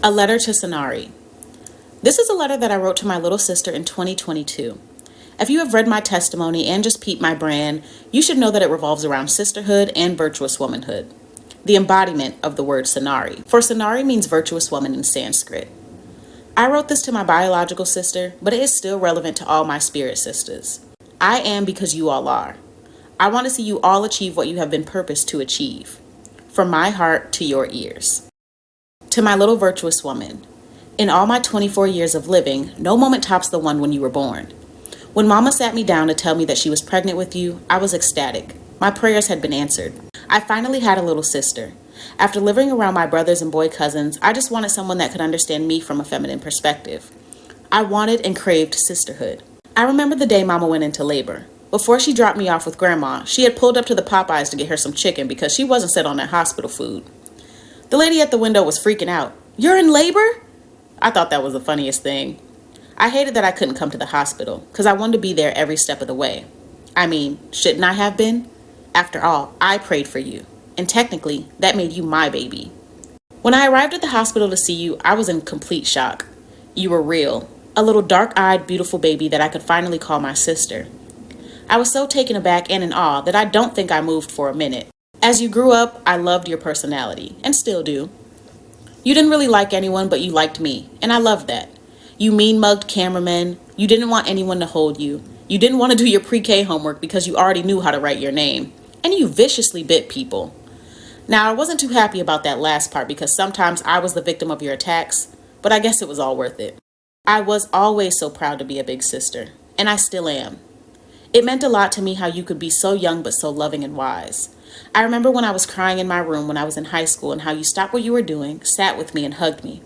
A letter to Sunari. This is a letter that I wrote to my little sister in 2022. If you have read my testimony and just peeped my brand, you should know that it revolves around sisterhood and virtuous womanhood, the embodiment of the word Sunari. For Sunari means virtuous woman in Sanskrit. I wrote this to my biological sister, but it is still relevant to all my spirit sisters. I am because you all are. I want to see you all achieve what you have been purposed to achieve. From my heart to your ears. To my little virtuous woman. In all my 24 years of living, no moment tops the one when you were born. When Mama sat me down to tell me that she was pregnant with you, I was ecstatic. My prayers had been answered. I finally had a little sister. After living around my brothers and boy cousins, I just wanted someone that could understand me from a feminine perspective. I wanted and craved sisterhood. I remember the day Mama went into labor. Before she dropped me off with Grandma, she had pulled up to the Popeyes to get her some chicken because she wasn't set on that hospital food. The lady at the window was freaking out. "You're in labor?" I thought that was the funniest thing. I hated that I couldn't come to the hospital because I wanted to be there every step of the way. I mean, shouldn't I have been? After all, I prayed for you, and technically, that made you my baby. When I arrived at the hospital to see you, I was in complete shock. You were real, a little dark-eyed, beautiful baby that I could finally call my sister. I was so taken aback and in awe that I don't think I moved for a minute. As you grew up, I loved your personality, and still do. You didn't really like anyone, but you liked me, and I loved that. You mean-mugged cameramen. You didn't want anyone to hold you. You didn't want to do your pre-K homework because you already knew how to write your name. And you viciously bit people. Now, I wasn't too happy about that last part because sometimes I was the victim of your attacks, but I guess it was all worth it. I was always so proud to be a big sister, and I still am. It meant a lot to me how you could be so young but so loving and wise. I remember when I was crying in my room when I was in high school and how you stopped what you were doing, sat with me, and hugged me.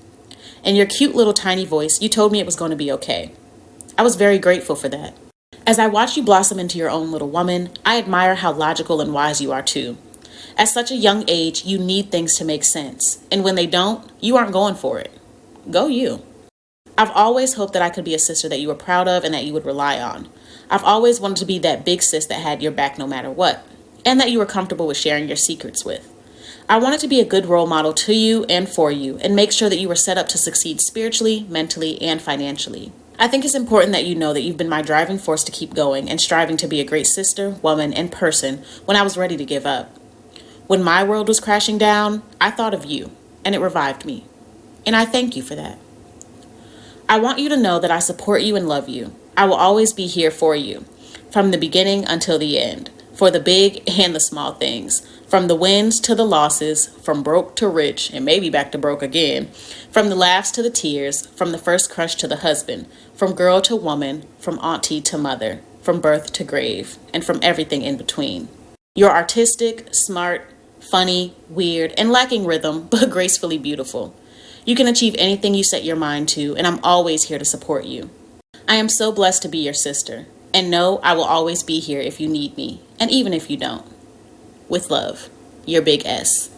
In your cute little tiny voice, you told me it was going to be okay. I was very grateful for that. As I watched you blossom into your own little woman, I admire how logical and wise you are too. At such a young age, you need things to make sense. And when they don't, you aren't going for it. Go you. I've always hoped that I could be a sister that you were proud of and that you would rely on. I've always wanted to be that big sis that had your back no matter what, and that you were comfortable with sharing your secrets with. I wanted to be a good role model to you and for you, and make sure that you were set up to succeed spiritually, mentally, and financially. I think it's important that you know that you've been my driving force to keep going and striving to be a great sister, woman, and person when I was ready to give up. When my world was crashing down, I thought of you, and it revived me. And I thank you for that. I want you to know that I support you and love you. I will always be here for you, from the beginning until the end, for the big and the small things, from the wins to the losses, from broke to rich, and maybe back to broke again, from the laughs to the tears, from the first crush to the husband, from girl to woman, from auntie to mother, from birth to grave, and from everything in between. You're artistic, smart, funny, weird, and lacking rhythm, but gracefully beautiful. You can achieve anything you set your mind to, and I'm always here to support you. I am so blessed to be your sister, and know I will always be here if you need me, and even if you don't. With love, your Big S.